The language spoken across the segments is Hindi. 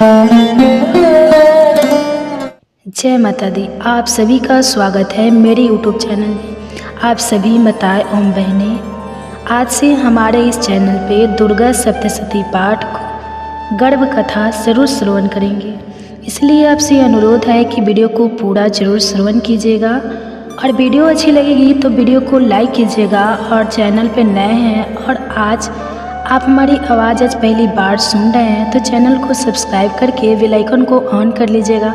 जय माता दी। आप सभी का स्वागत है मेरे यूट्यूब चैनल में। आप सभी माताएं एवं बहनें आज से हमारे इस चैनल पे दुर्गा सप्तशती पाठ गर्भ कथा जरूर श्रवण करेंगे, इसलिए आपसे अनुरोध है कि वीडियो को पूरा जरूर श्रवण कीजिएगा और वीडियो अच्छी लगेगी तो वीडियो को लाइक कीजिएगा। और चैनल पे नए हैं और आज आप हमारी आवाज़ आज पहली बार सुन रहे हैं तो चैनल को सब्सक्राइब करके बेल आइकन को ऑन कर लीजिएगा,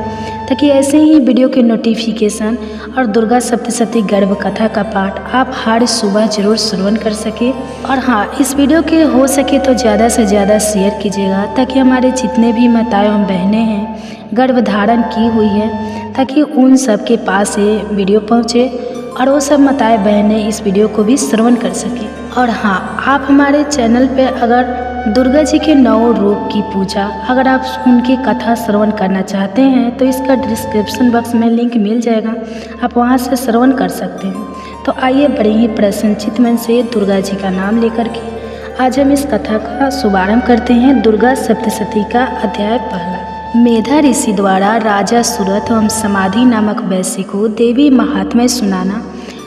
ताकि ऐसे ही वीडियो के नोटिफिकेशन और दुर्गा सप्तशती गर्भ कथा का पाठ आप हर सुबह जरूर श्रवण कर सके। और हाँ, इस वीडियो के हो सके तो ज़्यादा से ज़्यादा शेयर कीजिएगा, ताकि हमारे जितने भी माताएं एवं बहनें हैं गर्भ धारण की हुई है, ताकि उन सब के पास ये वीडियो पहुँचे और वो सब माताएं बहनें इस वीडियो को भी श्रवण कर सकें। और हाँ, आप हमारे चैनल पे अगर दुर्गा जी के 9 रूप की पूजा अगर आप उनकी कथा श्रवण करना चाहते हैं तो इसका डिस्क्रिप्शन बॉक्स में लिंक मिल जाएगा, आप वहां से श्रवण कर सकते हैं। तो आइए बड़े ही प्रसन्नचित मन से दुर्गा जी का नाम लेकर के आज हम इस कथा का शुभारंभ करते हैं। दुर्गा सप्तशती का अध्याय पहला। मेधा ऋषि द्वारा राजा सूरत एवं समाधि नामक वैश्य को देवी महात्म्य सुनाना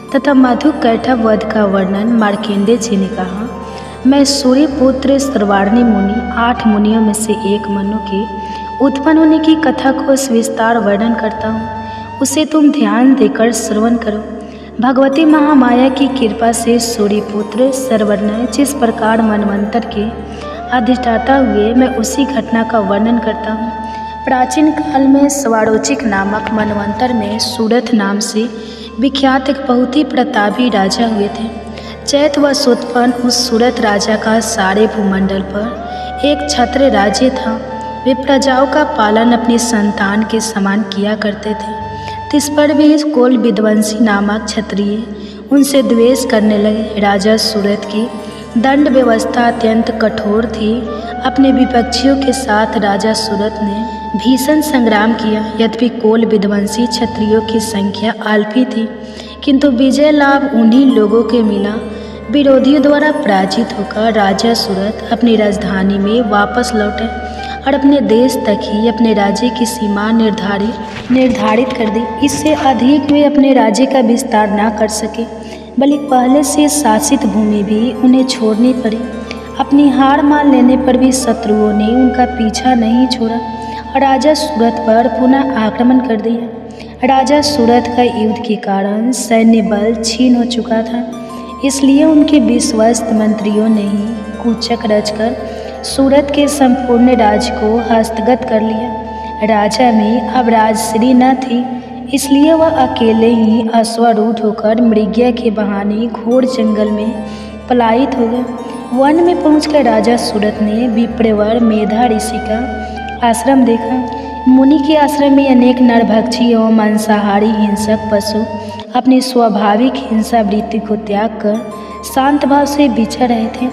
तथा मधु कैटभ वध का वर्णन मार्कंडेय जी ने कहा। मैं सूर्य पुत्र सर्वार्णी मुनि 8 मुनियों में से एक मनु के उत्पन्न होने की कथा को विस्तार वर्णन करता हूँ, उसे तुम ध्यान देकर श्रवण करो। भगवती महामाया की कृपा से सूर्य पुत्र सर्वर्ण जिस प्रकार मनवंतर के अधिष्ठाता हुए, मैं उसी घटना का वर्णन करता हूँ। प्राचीन काल में स्वारोचिक नामक मनवंतर में सूरत नाम से विख्यात एक बहुत ही प्रतापी राजा हुए थे। चैत व सोत्पन्न उस सूरत राजा का सारे भूमंडल पर एक छत्र राज्य था। वे प्रजाओं का पालन अपनी संतान के समान किया करते थे। इस पर भी कोल विध्वंसी नामक क्षत्रिय उनसे द्वेष करने लगे। राजा सूरत की दंड व्यवस्था अत्यंत कठोर थी। अपने विपक्षियों के साथ राजा सूरत ने भीषण संग्राम किया। यद्यपि कोल विध्वंसी क्षत्रियों की संख्या अल्प ही थी, किंतु विजय लाभ उन्हीं लोगों के मिला। विरोधियों द्वारा पराजित होकर राजा सूरत अपनी राजधानी में वापस लौटे और अपने देश तक ही अपने राज्य की सीमा निर्धारित कर दी। इससे अधिक वे अपने राज्य का विस्तार न कर सके, बल्कि पहले से शासित भूमि भी उन्हें छोड़नी पड़ी। अपनी हार मान लेने पर भी शत्रुओं ने उनका पीछा नहीं छोड़ा और राजा सूरत पर पुनः आक्रमण कर दिया। राजा सूरत का युद्ध के कारण सैन्य बल क्षीण हो चुका था, इसलिए उनके विश्वस्त मंत्रियों ने ही कूचक रचकर सूरत के संपूर्ण राज्य को हस्तगत कर लिया। राजा में अब राजश्री न थी, इसलिए वह अकेले ही अश्वारूढ़ होकर मृग्या के बहाने घोर जंगल में पलायित हो गए। वन में पहुंचकर राजा सूरत ने विप्रवर मेधा ऋषि का आश्रम देखा। मुनि के आश्रम में अनेक नरभक्षी एवं मांसाहारी हिंसक पशु अपनी स्वाभाविक हिंसा वृत्ति को त्याग कर शांत भाव से विचर रहे थे।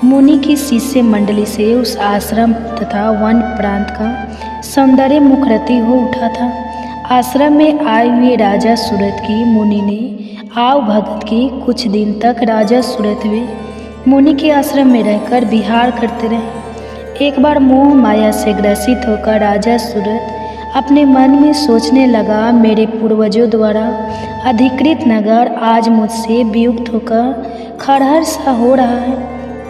मुनि की शिष्य मंडली से उस आश्रम तथा वन प्रांत का सौंदर्य मुखरती हो उठा था। आश्रम में आए हुए राजा सूरत की मुनि ने आव भगत की कुछ दिन तक राजा सूरत वे मुनि के आश्रम में रहकर विहार करते रहे। एक बार मोह माया से ग्रसित होकर राजा सूरत अपने मन में सोचने लगा, मेरे पूर्वजों द्वारा अधिकृत नगर आज मुझसे वियुक्त होकर खड़हर सा हो रहा है।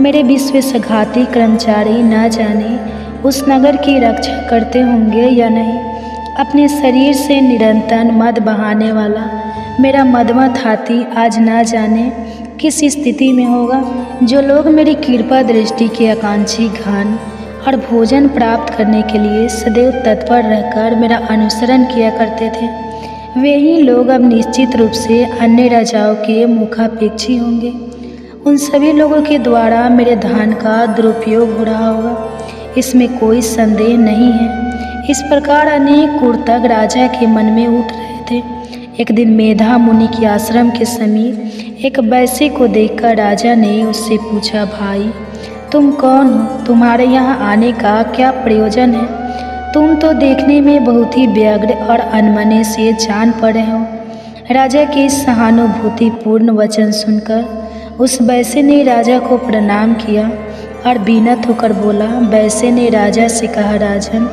मेरे विश्वासघाती कर्मचारी न जाने उस नगर की रक्षा करते होंगे या नहीं। अपने शरीर से निरंतर मद बहाने वाला मेरा मदमत हाथी आज न जाने किस स्थिति में होगा। जो लोग मेरी कृपा दृष्टि के आकांक्षी घन और भोजन प्राप्त करने के लिए सदैव तत्पर रहकर मेरा अनुसरण किया करते थे, वे ही लोग अब निश्चित रूप से अन्य राजाओं के मुखापेक्षी होंगे। उन सभी लोगों के द्वारा मेरे धन का दुरुपयोग हो रहा होगा, इसमें कोई संदेह नहीं है। इस प्रकार अनेक कुर्तक राजा के मन में उठ रहे थे। एक दिन मेधा मुनि के आश्रम के समीप एक वैश्य को देखकर राजा ने उससे पूछा, भाई तुम कौन हो? तुम्हारे यहाँ आने का क्या प्रयोजन है? तुम तो देखने में बहुत ही व्यग्र और अनमने से जान पड़े हो। राजा के सहानुभूतिपूर्ण वचन सुनकर उस वैश्य ने राजा को प्रणाम किया और विनत होकर बोला। वैश्य ने राजा से कहा, राजन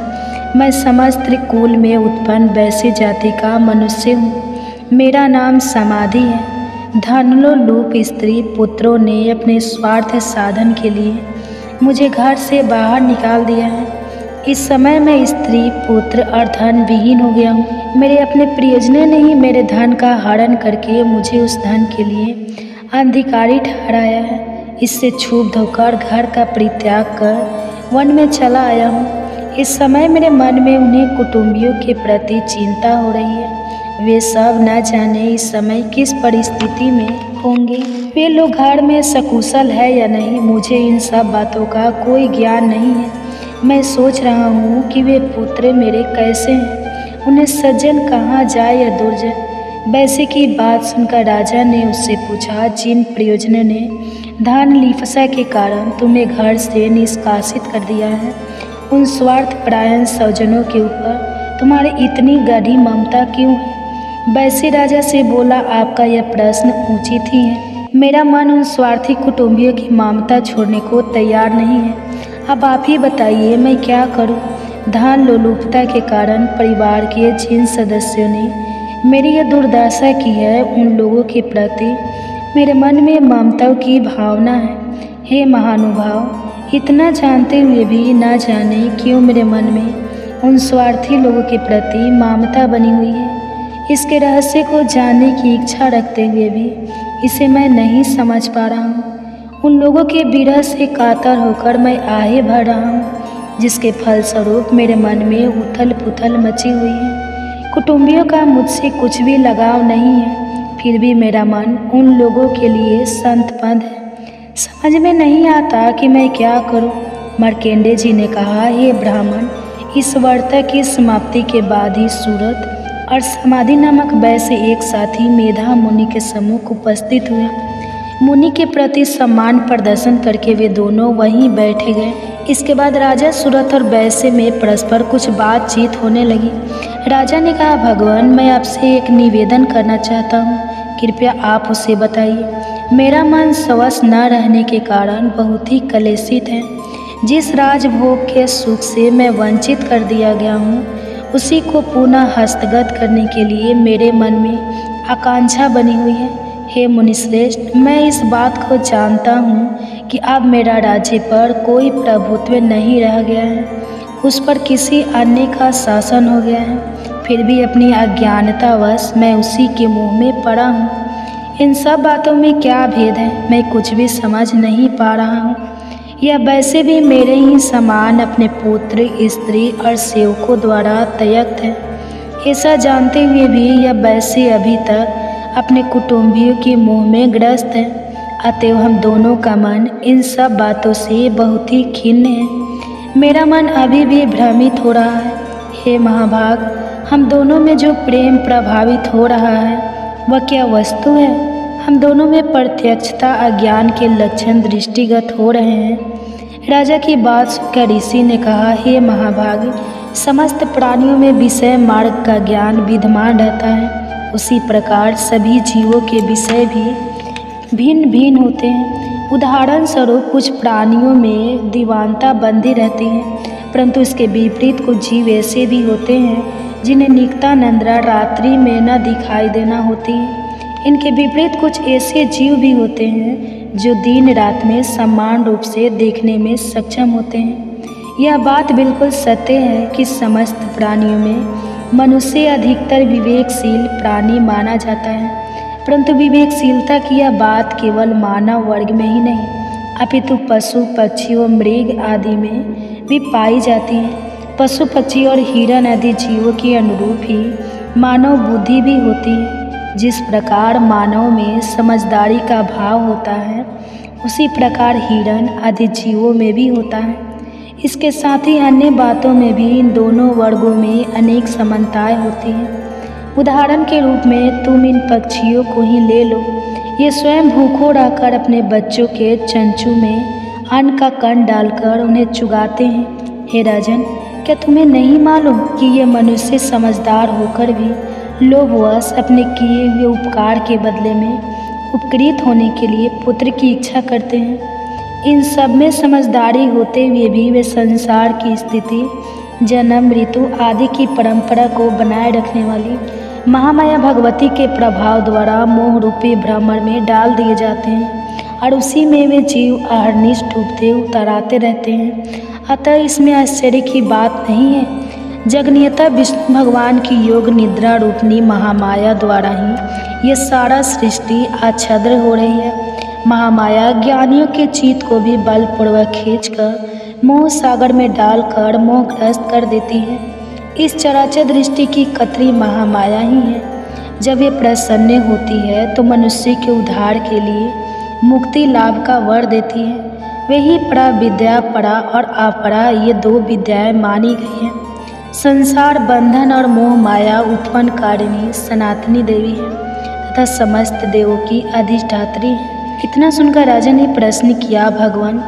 मैं समस्त कुल में उत्पन्न वैश्य जाति का मनुष्य हूँ। मेरा नाम समाधि है। धनलो लोप स्त्री पुत्रों ने अपने स्वार्थ साधन के लिए मुझे घर से बाहर निकाल दिया है। इस समय मैं स्त्री पुत्र और धन विहीन हो गया हूँ। मेरे अपने प्रियजनों ने ही मेरे धन का हरण करके मुझे उस धन के लिए अधिकारी ठहराया है। इससे क्षुब्ध होकर घर का परित्याग कर वन में चला आया हूँ। इस समय मेरे मन में उन्हें कुटुंबियों के प्रति चिंता हो रही है। वे सब न जाने इस समय किस परिस्थिति में होंगे। वे लोग घर में सकुशल है या नहीं, मुझे इन सब बातों का कोई ज्ञान नहीं है। मैं सोच रहा हूँ कि वे पुत्र मेरे कैसे हैं, उन्हें सज्जन कहाँ जाए या दुर्जन। वैसे की बात सुनकर राजा ने उससे पूछा, जिन प्रयोजनों ने धन लिप्सा के कारण तुम्हें घर से निष्कासित कर दिया है, उन स्वार्थ परायण सज्जनों के ऊपर तुम्हारी इतनी गाढ़ी ममता क्यों है? वैसे राजा से बोला, आपका यह प्रश्न उचित ही है। मेरा मन उन स्वार्थी कुटुंबियों की ममता छोड़ने को तैयार नहीं है। अब आप ही बताइए मैं क्या करूं? धन लोलुपता के कारण परिवार के जिन सदस्यों ने मेरी यह दुर्दशा की है, उन लोगों के प्रति मेरे मन में ममता की भावना है। हे महानुभाव, इतना जानते हुए भी ना जाने क्यों मेरे मन में उन स्वार्थी लोगों के प्रति ममता बनी हुई है। इसके रहस्य को जानने की इच्छा रखते हुए भी इसे मैं नहीं समझ पा रहा हूँ। उन लोगों के विरह से कातर होकर मैं आहे भर रहा हूँ, जिसके फलस्वरूप मेरे मन में उथल पुथल मची हुई है। कुटुंबियों का मुझसे कुछ भी लगाव नहीं है, फिर भी मेरा मन उन लोगों के लिए संतपंथ है। समझ में नहीं आता कि मैं क्या करूं। मार्कंडेय जी ने कहा, हे ब्राह्मण, इस वार्ता की समाप्ति के बाद ही सूरत और समाधि नामक वैसे एक साथी मेधा मुनि के सम्मुख उपस्थित हुए। मुनि के प्रति सम्मान प्रदर्शन करके वे दोनों वहीं बैठे गए। इसके बाद राजा सूरत और वैश्य में परस्पर कुछ बातचीत होने लगी। राजा ने कहा, भगवान, मैं आपसे एक निवेदन करना चाहता हूँ, कृपया आप उसे बताइए। मेरा मन स्वस्थ न रहने के कारण बहुत ही कलेशित है। जिस राजभोग के सुख से मैं वंचित कर दिया गया हूँ, उसी को पुनः हस्तगत करने के लिए मेरे मन में आकांक्षा बनी हुई है। हे मुनिश्रेष्ठ, मैं इस बात को जानता हूँ कि अब मेरा राज्य पर कोई प्रभुत्व नहीं रह गया है, उस पर किसी अन्य का शासन हो गया है। फिर भी अपनी अज्ञानतावश मैं उसी के मुँह में पड़ा हूँ। इन सब बातों में क्या भेद है, मैं कुछ भी समझ नहीं पा रहा हूँ। यह वैसे भी मेरे ही समान अपने पुत्र, स्त्री और सेवकों द्वारा त्यक्त है। ऐसा जानते हुए भी यह वैसे अभी तक अपने कुटुंबियों के मुँह में ग्रस्त है। अतएव हम दोनों का मन इन सब बातों से बहुत ही खिन्न है। मेरा मन अभी भी भ्रमित हो रहा है। हे महाभाग, हम दोनों में जो प्रेम प्रभावित हो रहा है वह क्या वस्तु है? हम दोनों में प्रत्यक्षता अज्ञान के लक्षण दृष्टिगत हो रहे हैं। राजा की बात सुनकर ऋषि ने कहा, हे महाभाग, समस्त प्राणियों में विषय मार्ग का ज्ञान विद्यमान रहता है। उसी प्रकार सभी जीवों के विषय भी भिन्न भिन्न होते हैं। उदाहरण स्वरूप कुछ प्राणियों में दीवानता बंधी रहती है, परंतु इसके विपरीत कुछ जीव ऐसे भी होते हैं जिन्हें नित्यानंदा रात्रि में न दिखाई देना होती है। इनके विपरीत कुछ ऐसे जीव भी होते हैं जो दिन रात में समान रूप से देखने में सक्षम होते हैं। यह बात बिल्कुल सत्य है कि समस्त प्राणियों में मनुष्य अधिकतर विवेकशील प्राणी माना जाता है, परंतु विवेकशीलता की यह बात केवल मानव वर्ग में ही नहीं, अपितु पशु पक्षी और मृग आदि में भी पाई जाती है। पशु पक्षी और हिरण आदि जीवों के अनुरूप ही मानव बुद्धि भी होती है। जिस प्रकार मानव में समझदारी का भाव होता है, उसी प्रकार हिरण आदि जीवों में भी होता है। इसके साथ ही अन्य बातों में भी इन दोनों वर्गों में अनेक समानताएं होती हैं। उदाहरण के रूप में तुम इन पक्षियों को ही ले लो। ये स्वयं भूखों रहकर अपने बच्चों के चंचू में अन्न का कण डालकर उन्हें चुगाते हैं। हे राजन, क्या तुम्हें नहीं मालूम कि ये मनुष्य समझदार होकर भी लोभवश अपने किए हुए उपकार के बदले में उपकृत होने के लिए पुत्र की इच्छा करते हैं। इन सब में समझदारी होते हुए भी वे संसार की स्थिति जन्म, मृत्यु आदि की परंपरा को बनाए रखने वाली महामाया भगवती के प्रभाव द्वारा मोह रूपी भ्रमर में डाल दिए जाते हैं और उसी में वे जीव अहरनिश डूबते उतराते रहते हैं। अतः इसमें आश्चर्य की बात नहीं है। जगनियता विष्णु भगवान की योग निद्रा रूपनी महामाया द्वारा ही ये सारा सृष्टि आच्छाद्र हो रही है। महामाया ज्ञानियों के चित्त को भी बलपूर्वक खींचकर मोह सागर में डालकर मोहग्रस्त कर देती है। इस चराचर दृष्टि की कतरी महामाया ही है। जब ये प्रसन्न होती है तो मनुष्य के उद्धार के लिए मुक्ति लाभ का वर देती है। वही परा विद्या, परा और अपरा, ये दो विद्याएं मानी गई हैं। संसार बंधन और मोह माया उत्पन्न कारिणी सनातनी देवी है तथा समस्त देवों की अधिष्ठात्री है। इतना सुनकर राजा ने प्रश्न किया, भगवान,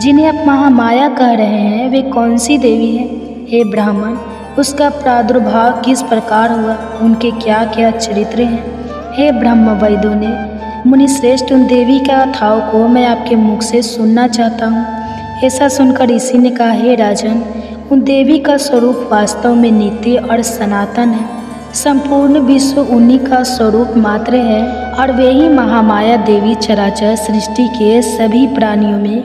जिन्हें आप महामाया कह रहे हैं वे कौन सी देवी है? हे ब्राह्मण, उसका प्रादुर्भाव किस प्रकार हुआ? उनके क्या क्या चरित्र हैं? हे ब्रह्म वैदों ने मुनिश्रेष्ठ, उन देवी का कथाओं को मैं आपके मुख से सुनना चाहता हूँ। ऐसा सुनकर ऋषि ने कहा, हे राजन, उन देवी का स्वरूप वास्तव में नित्य और सनातन है। संपूर्ण विश्व उन्हीं का स्वरूप मात्र है और वे ही महामाया देवी चराचर सृष्टि के सभी प्राणियों में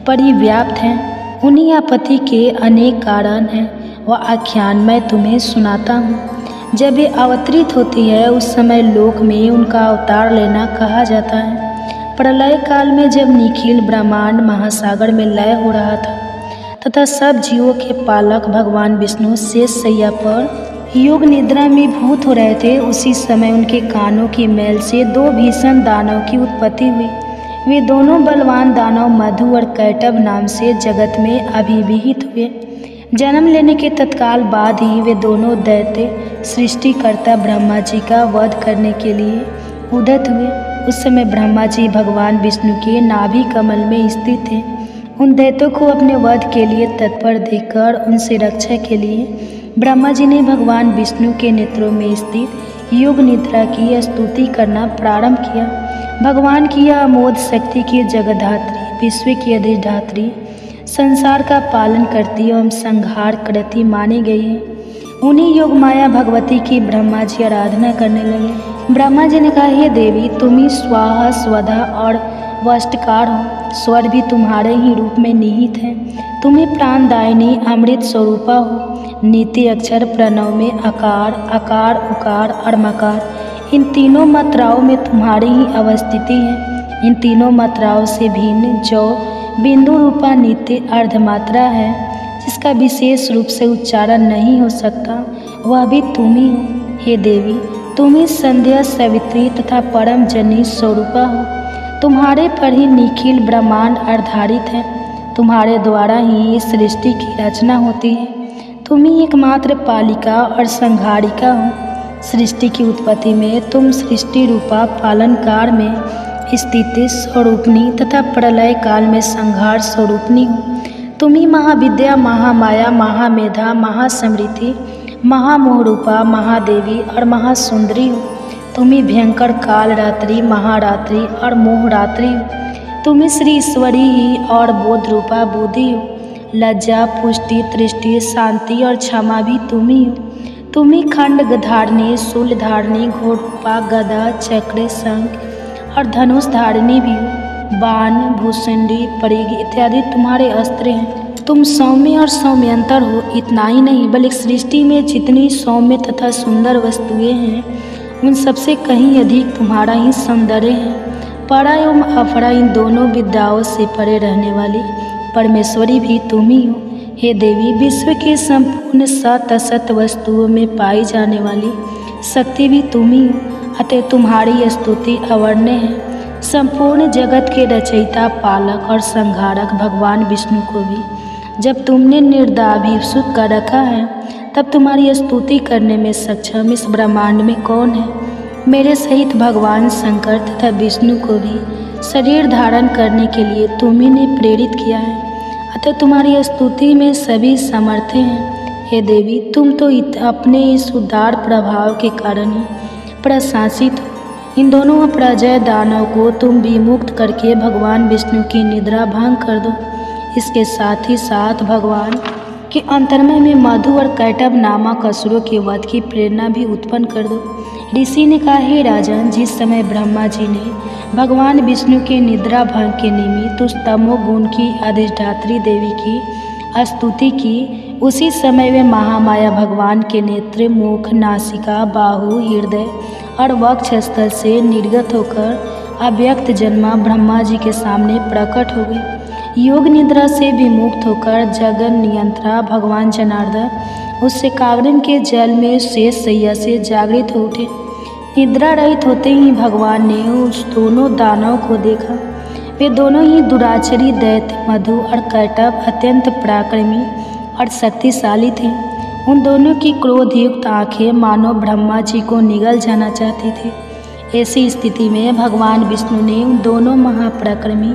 परिव्याप्त हैं। उन्हीं आपत्ति के अनेक कारण हैं। वह आख्यान मैं तुम्हें सुनाता हूँ। जब ये अवतरित होती है उस समय लोक में उनका अवतार लेना कहा जाता है। प्रलय काल में जब निखिल ब्रह्मांड महासागर में लय हो रहा था तथा सब जीवों के पालक भगवान विष्णु शेष शैया पर योग निद्रा में भूत हो रहे थे, उसी समय उनके कानों की मैल से दो भीषण दानव की उत्पत्ति हुई। वे दोनों बलवान दानव मधु और कैटभ नाम से जगत में अभिविहित हुए। जन्म लेने के तत्काल बाद ही वे दोनों दैत्य सृष्टिकर्ता ब्रह्मा जी का वध करने के लिए उद्यत हुए। उस समय ब्रह्मा जी भगवान विष्णु के नाभि कमल में स्थित थे। उन दैत्यों को अपने वध के लिए तत्पर देखकर उनसे रक्षा के लिए ब्रह्मा जी ने भगवान विष्णु के नेत्रों में स्थित योग निद्रा की स्तुति करना प्रारंभ किया। भगवान की यह अमोघ शक्ति की जगद्धात्री, विश्व की अधिष्ठात्री, संसार का पालन करती एवं संहार करती मानी गई है। उन्हीं योग माया भगवती की ब्रह्मा जी आराधना करने लगे। ब्रह्मा जी ने कहा, हे देवी, तुम ही स्वाहा स्वधा और वष्टकार हो। स्वर भी तुम्हारे ही रूप में निहित है। तुम ही प्राणदायिनी अमृत स्वरूपा हो। नीति अक्षर प्रणव में अकार, अकार, उकार और मकार, इन तीनों मात्राओं में तुम्हारी ही अवस्थिति है। इन तीनों मात्राओं से भिन्न जो बिंदु रूपा नित्य अर्धमात्रा है, जिसका विशेष रूप से उच्चारण नहीं हो सकता, वह भी तुम ही हो। हे देवी, तुम ही संध्या, सावित्री तथा परम जनी स्वरूपा हो। तुम्हारे पर ही निखिल ब्रह्मांड आधारित है। तुम्हारे द्वारा ही इस सृष्टि की रचना होती है। तुम ही एकमात्र पालिका और संहारिका हो। सृष्टि की उत्पत्ति में तुम सृष्टि रूपा पालनकार में स्थिति स्वरूपनी तथा प्रलय काल में संहार स्वरूपनी हो। तुम ही महाविद्या, महामाया, महामेधा, महासमृद्धि, महामोहरूपा, महादेवी और महासुंदरी हो। तुम ही भयंकर काल रात्रि, महारात्रि और मोहरात्रि हो। तुम ही श्री ईश्वरी ही और बोध रूपा बुद्धि हो। लज्जा, पुष्टि, तृष्टि, शांति और क्षमा भी तुम ही हो। तुम ही खंड धारणी, शूल धारणी, घोड़पा, गदा, चक्र, शंख और धनुष धारणी भी हो। बाण, भूषुंडी, परिघ इत्यादि तुम्हारे अस्त्र हैं। तुम सौम्य और सौम्यंतर हो। इतना ही नहीं बल्कि सृष्टि में जितनी सौम्य तथा सुंदर वस्तुएं हैं उन सबसे कहीं अधिक तुम्हारा ही सौंदर्य है। परा एवं अपरा, इन दोनों विद्याओं से परे रहने वाली परमेश्वरी भी तुम ही हो। हे देवी, विश्व के संपूर्ण सत असत वस्तुओं में पाई जाने वाली शक्ति भी तुम ही हो। अतः तुम्हारी स्तुति अवर्ण्य है। संपूर्ण जगत के रचयिता, पालक और संहारक भगवान विष्णु को भी जब तुमने निर्दाभिषुक कर रखा है, तब तुम्हारी स्तुति करने में सक्षम इस ब्रह्मांड में कौन है? मेरे सहित भगवान शंकर तथा विष्णु को भी शरीर धारण करने के लिए तुम्ही ने प्रेरित किया है। अतः तुम्हारी स्तुति में सभी समर्थ हैं। हे देवी, तुम तो अपने इस उदार प्रभाव के कारण ही प्रशंसित हो। इन दोनों अपराजय दानव को तुम विमुक्त करके भगवान विष्णु की निद्रा भंग कर दो। इसके साथ ही साथ भगवान कि अंतर्मय में मधु और कैटभ नामक असुरों के वध की प्रेरणा भी उत्पन्न कर दो। ऋषि ने कहा, हे राजन, जिस समय ब्रह्मा जी ने भगवान विष्णु के निद्रा भंग के निमित्त उस तमोगुण की अधिष्ठात्री देवी की स्तुति की, उसी समय वे महामाया भगवान के नेत्र, मुख, नासिका, बाहु, हृदय और वक्षस्थल से निर्गत होकर अव्यक्त जन्मा ब्रह्मा जी के सामने प्रकट हो गई। योग निद्रा से विमुक्त होकर जगन नियंत्रा भगवान जनार्दन उससे काग्रन के जल में शेष सैया से जागृत हो उठे। निद्रा रहित होते ही भगवान ने उस दोनों दानव को देखा। वे दोनों ही दुराचरी दैत्य मधु और कैटभ अत्यंत पराक्रमी और शक्तिशाली थे। उन दोनों की क्रोधयुक्त आंखें मानो ब्रह्मा जी को निगल जाना चाहती थी। ऐसी स्थिति में भगवान विष्णु ने उन दोनों महापराक्रमी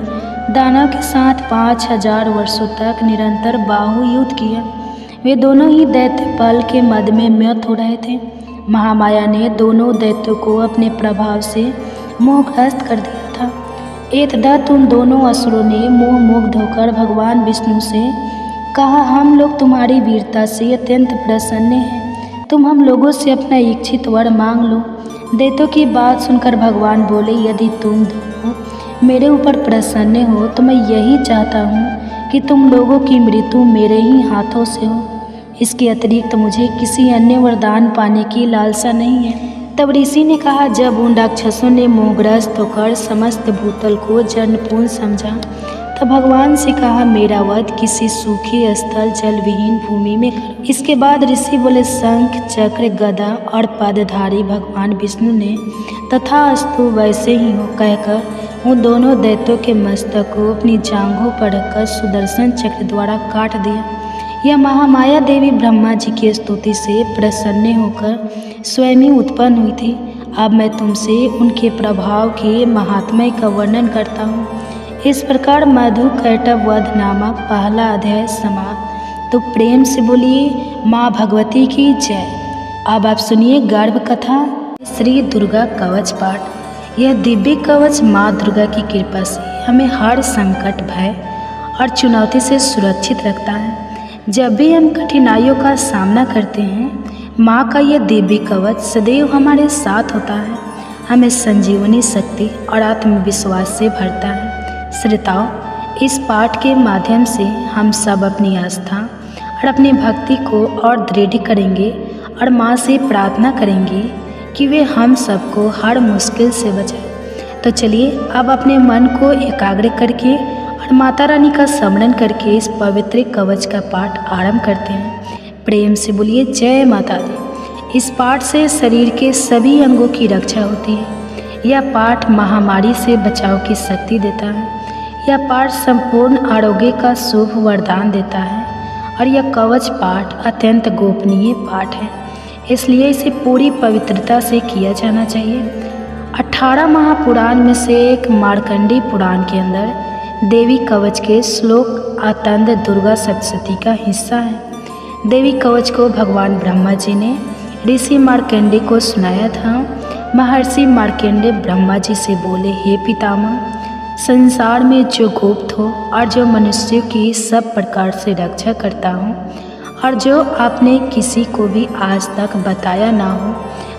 दानव के साथ 5000 वर्षों तक निरंतर बाहु युद्ध किया। वे दोनों ही दैत्य पल के मद में मत हो रहे थे। महामाया ने दोनों दैत्यों को अपने प्रभाव से मोहग्रस्त कर दिया था। एतदत उन दोनों असुरों ने मोह मुग्ध होकर भगवान विष्णु से कहा, हम लोग तुम्हारी वीरता से अत्यंत प्रसन्न हैं। तुम हम लोगों से अपना इच्छित वर मांग लो। दैत्यों की बात सुनकर भगवान बोले, यदि तुम दोनों मेरे ऊपर प्रसन्न हो तो मैं यही चाहता हूँ कि तुम लोगों की मृत्यु मेरे ही हाथों से हो। इसके अतिरिक्त मुझे किसी अन्य वरदान पाने की लालसा नहीं है। तब ऋषि ने कहा, जब उन राक्षसों ने मोहग्रस्त होकर समस्त भूतल को जन्मपूर्ण समझा तब भगवान से कहा, मेरा वध किसी सूखे स्थल जल विहीन भूमि में करो। इसके बाद ऋषि बोले, शंख, चक्र, गदा और पदधारी भगवान विष्णु ने तथास्तु वैसे ही हो कहकर उन दोनों दैत्यों के मस्तक को अपनी जांघों पर रखकर सुदर्शन चक्र द्वारा काट दिया। यह महामाया देवी ब्रह्मा जी की स्तुति से प्रसन्न होकर स्वयं ही उत्पन्न हुई थी। अब मैं तुमसे उनके प्रभाव के महात्म्य का वर्णन करता हूँ। इस प्रकार मधु कैटभ वध नामक पहला अध्याय समाप्त। तो प्रेम से बोलिए माँ भगवती की जय। अब आप सुनिए गर्भ कथा श्री दुर्गा कवच पाठ। यह दिव्य कवच माँ दुर्गा की कृपा से हमें हर संकट, भय और चुनौती से सुरक्षित रखता है। जब भी हम कठिनाइयों का सामना करते हैं, माँ का यह दिव्य कवच सदैव हमारे साथ होता है, हमें संजीवनी शक्ति और आत्मविश्वास से भरता है। श्रोताओं, इस पाठ के माध्यम से हम सब अपनी आस्था और अपनी भक्ति को और दृढ़ करेंगे और माँ से प्रार्थना करेंगे कि वे हम सबको हर मुश्किल से बचाए। तो चलिए अब अपने मन को एकाग्र करके और माता रानी का स्मरण करके इस पवित्र कवच का पाठ आरंभ करते हैं। प्रेम से बोलिए जय माता दी। इस पाठ से शरीर के सभी अंगों की रक्षा होती है। यह पाठ महामारी से बचाव की शक्ति देता है। यह पाठ संपूर्ण आरोग्य का शुभ वरदान देता है और यह कवच पाठ अत्यंत गोपनीय पाठ है, इसलिए इसे पूरी पवित्रता से किया जाना चाहिए। 18 महापुराण में से एक मार्कंडी पुराण के अंदर देवी कवच के श्लोक आतंद दुर्गा सप्तशती का हिस्सा है। देवी कवच को भगवान ब्रह्मा जी ने ऋषि मार्कंडे को सुनाया था। महर्षि मार्कंडे ब्रह्मा जी से बोले, हे पितामह, संसार में जो गुप्त हो और जो मनुष्यों की सब प्रकार से रक्षा करता हूँ और जो आपने किसी को भी आज तक बताया ना हो,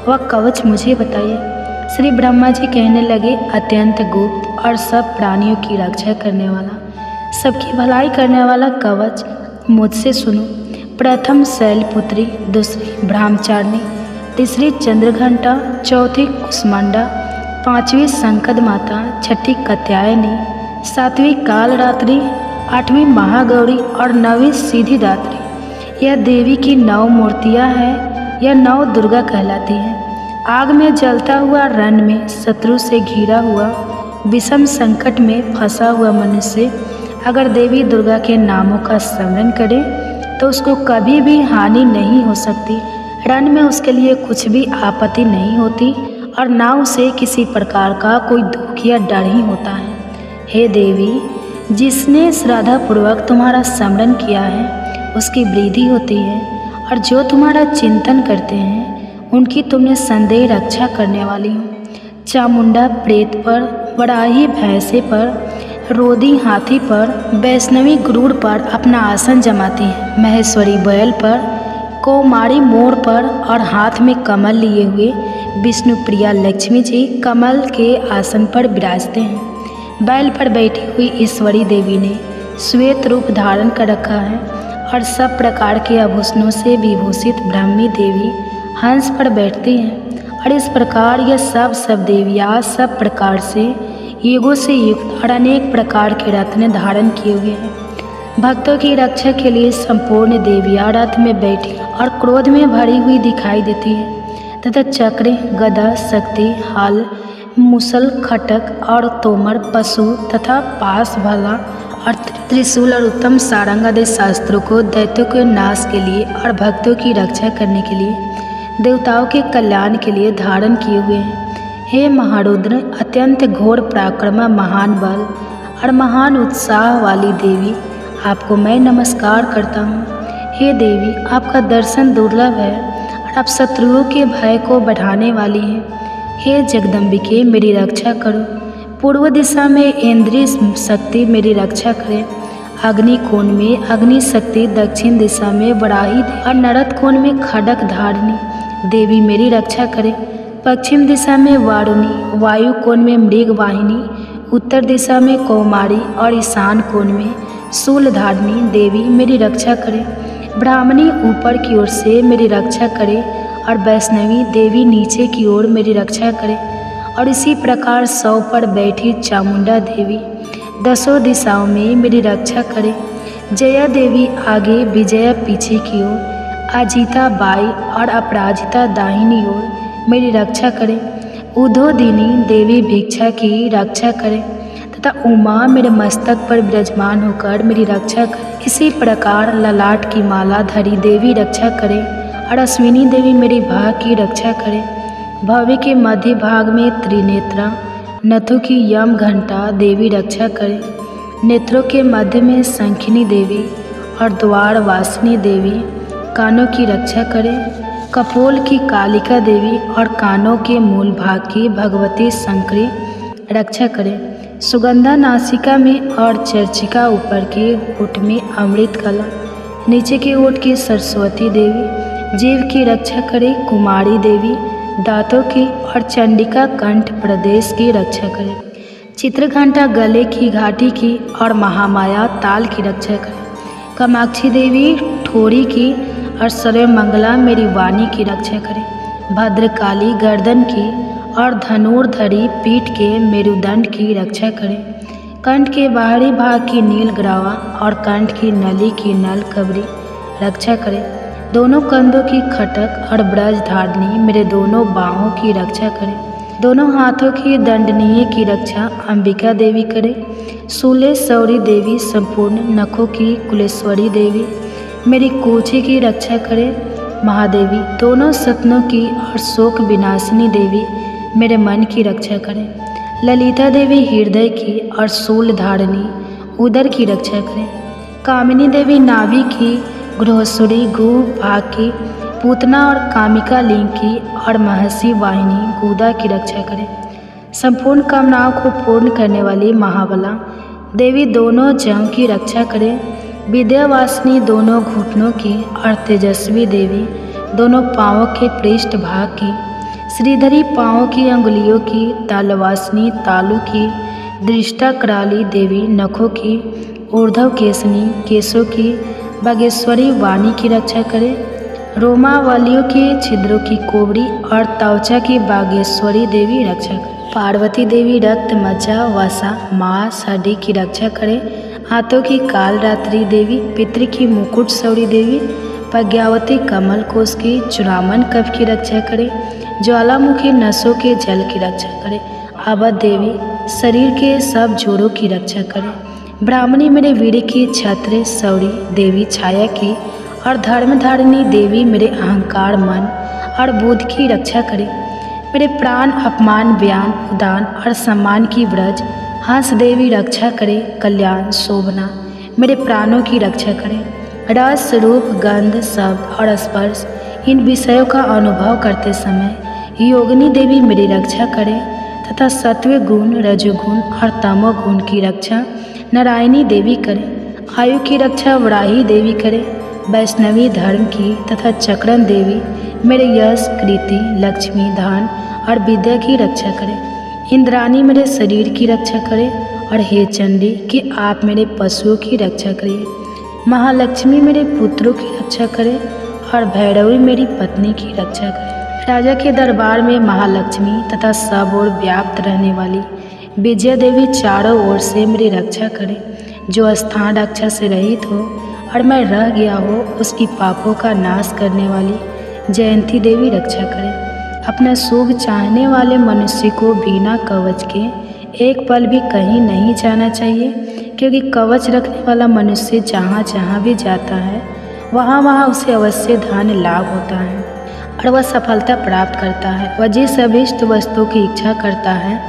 वह कवच मुझे बताइए। श्री ब्रह्मा जी कहने लगे, अत्यंत गुप्त और सब प्राणियों की रक्षा करने वाला, सबकी भलाई करने वाला कवच मुझसे सुनो। प्रथम शैलपुत्री, दूसरी ब्रह्मचारिणी, तीसरी चंद्रघंटा, चौथी कुष्मांडा, पांचवी संकद माता, छठी कात्यायनी, सातवीं कालरात्रि, आठवीं महागौरी और नवीं सिद्धिदात्री। यह देवी की 9 मूर्तियां हैं। यह 9 दुर्गा कहलाती हैं। आग में जलता हुआ, रण में शत्रु से घिरा हुआ, विषम संकट में फंसा हुआ मनुष्य अगर देवी दुर्गा के नामों का स्मरण करे तो उसको कभी भी हानि नहीं हो सकती। रण में उसके लिए कुछ भी आपत्ति नहीं होती और ना उसे किसी प्रकार का कोई दुख या डर ही होता है। हे देवी, जिसने श्रद्धापूर्वक तुम्हारा स्मरण किया है उसकी वृद्धि होती है और जो तुम्हारा चिंतन करते हैं उनकी तुमने संदेह रक्षा करने वाली हो। चामुंडा प्रेत पर, वराही भैंसे पर, रोदी हाथी पर, वैष्णवी गरुड़ पर अपना आसन जमाती हैं। महेश्वरी बैल पर, कौमारी मोर पर और हाथ में कमल लिए हुए विष्णुप्रिया लक्ष्मी जी कमल के आसन पर विराजते हैं। बैल पर बैठी हुई ईश्वरी देवी ने श्वेत रूप धारण कर रखा है और सब प्रकार के आभूषणों से विभूषित ब्राह्मी देवी हंस पर बैठती हैं। और इस प्रकार यह सब देवियाँ सब प्रकार से युगों से युक्त और अनेक प्रकार के रत्न धारण किए हुए हैं। भक्तों की रक्षा के लिए संपूर्ण देवियाँ रथ में बैठी और क्रोध में भरी हुई दिखाई देती है तथा चक्र, गदा, शक्ति, हल, मुसल, खटक और तोमर, पशु तथा पास, भाला और त्रिशूल और उत्तम सारंग आदि शास्त्रों को दैत्यों के नाश के लिए और भक्तों की रक्षा करने के लिए, देवताओं के कल्याण के लिए धारण किए हुए हैं। हे महारुद्र, अत्यंत घोर पराक्रमा, महान बल और महान उत्साह वाली देवी, आपको मैं नमस्कार करता हूँ। हे देवी, आपका दर्शन दुर्लभ है और आप शत्रुओं के भय को बढ़ाने वाली हैं। हे जगदम्बिके, मेरी रक्षा करो। पूर्व दिशा में इंद्रिय शक्ति मेरी रक्षा करे। अग्नि कोण में अग्नि शक्ति, दक्षिण दिशा में वराही और नरद कोण में खड्ग धारिणी देवी मेरी रक्षा करे। पश्चिम दिशा में वारुणी, वायु कोण में मृग वाहिनी, उत्तर दिशा में कौमारी और ईशान कोण में शूलधारिणी देवी मेरी रक्षा करे। ब्राह्मणी ऊपर की ओर से मेरी रक्षा करे और वैष्णवी देवी नीचे की ओर मेरी रक्षा करे। और इसी प्रकार 100 पर बैठी चामुंडा देवी 10 दिशाओं में मेरी रक्षा करे। जया देवी आगे, विजया पीछे की ओर, अजिता बाई और अपराजिता दाहिनी ओर मेरी रक्षा करे। उदोदिनी देवी भिक्षा की रक्षा करे तथा उमा मेरे मस्तक पर विराजमान होकर मेरी रक्षा करे। इसी प्रकार ललाट की माला धरी देवी रक्षा करे और अश्विनी देवी मेरी भाग की रक्षा करे। भव्य के मध्य भाग में त्रिनेत्रा, नथु की यम घंटा देवी रक्षा करे। नेत्रों के मध्य में शंखिनी देवी और द्वार वासिनी देवी कानों की रक्षा करे। कपोल की कालिका देवी और कानों के मूल भाग की भगवती शंकरी रक्षा करे। सुगंधा नासिका में और चर्चिका ऊपर के ओठ में अमृत कला, नीचे के ओठ की सरस्वती देवी जीव की रक्षा करे। कुमारी देवी दांतों की और चंडिका कंठ प्रदेश की रक्षा करे। चित्रघंटा गले की घाटी की और महामाया ताल की रक्षा करे। कामाक्षी देवी ठोड़ी की और सर्वमंगला मेरी वाणी की रक्षा करे। भद्रकाली गर्दन की और धनुर्धरी पीठ के मेरुदंड की रक्षा करे। कंठ के बाहरी भाग की नील ग्रावा और कंठ की नली की नल कबरी रक्षा करे। दोनों कंधों की खटक और ब्रज धारणी मेरे दोनों बाहों की रक्षा करे। दोनों हाथों की दंडनीय की रक्षा अंबिका देवी करे। शूलेश्वरी देवी संपूर्ण नखों की कुलेश्वरी देवी मेरी कोची की रक्षा करे। महादेवी दोनों सतनों की और शोक विनाशिनी देवी मेरे मन की रक्षा करे। ललिता देवी हृदय की और शूल धारिणी उदर की रक्षा करे। कामिनी देवी नाभि की, गृहसुरी गु भाग की, पूतना और कामिका लिंग की और महर्षि वाहिनी गुदा की रक्षा करे। संपूर्ण कामनाओं को पूर्ण करने वाली महाबला देवी दोनों जंग की रक्षा करे। विद्यावासिनी दोनों घुटनों की और तेजस्वी देवी दोनों पाँवों के पृष्ठ भाग की, श्रीधरी पाँवों की अंगुलियों की, तालवासिनी तालू की, दृष्टा कराली देवी नखों की, ऊर्ध्व केसनी केशों की, बागेश्वरी वाणी की रक्षा करे। रोमावलियों के छिद्रों की कोबरी और त्वचा की बागेश्वरी देवी रक्षा करे। पार्वती देवी रक्त, मज्जा, वसा, मांस, हड्डी की रक्षा करे। हाथों की काल रात्रि देवी, पितृ की मुकुट सौरी देवी, प्रज्ञावती कमल कोश की, चुरामन कफ की रक्षा करे। ज्वालामुखी नसों के जल की रक्षा करे। अवध देवी शरीर के सब जोड़ों की रक्षा करे। ब्राह्मणी मेरे वीर की छत्र सौरी देवी छाया की और धर्मधारिणी देवी मेरे अहंकार मन और बुद्ध की रक्षा करे। मेरे प्राण अपमान व्यान उदान और सम्मान की व्रज हंस देवी रक्षा करे। कल्याण शोभना मेरे प्राणों की रक्षा करे। रस रूप गंध शब्द और स्पर्श इन विषयों का अनुभव करते समय योगिनी देवी मेरी रक्षा करे तथा सत्व गुण, रजोगुण और तमोगुण की रक्षा नारायणी देवी करे। आयु की रक्षा वराही देवी करे। वैष्णवी धर्म की तथा चक्रण देवी मेरे यश, कृति, लक्ष्मी, धन और विद्या की रक्षा करे। इंद्राणी मेरे शरीर की रक्षा करे। और हे चंडी कि आप मेरे पशुओं की रक्षा करिए। महालक्ष्मी मेरे पुत्रों की रक्षा करे और भैरवी मेरी पत्नी की रक्षा करे। राजा के दरबार में महालक्ष्मी तथा सब ओर व्याप्त रहने वाली विजया देवी चारों ओर से मेरी रक्षा करे। जो स्थान रक्षा से रहित हो और मैं रह गया हो, उसकी पापों का नाश करने वाली जयंती देवी रक्षा करे। अपना शुभ चाहने वाले मनुष्य को बिना कवच के एक पल भी कहीं नहीं जाना चाहिए, क्योंकि कवच रखने वाला मनुष्य जहाँ जहाँ भी जाता है वहाँ वहाँ उसे अवश्य धन लाभ होता है और वह सफलता प्राप्त करता है। वह जिस अभीष्ट वस्तु की इच्छा करता है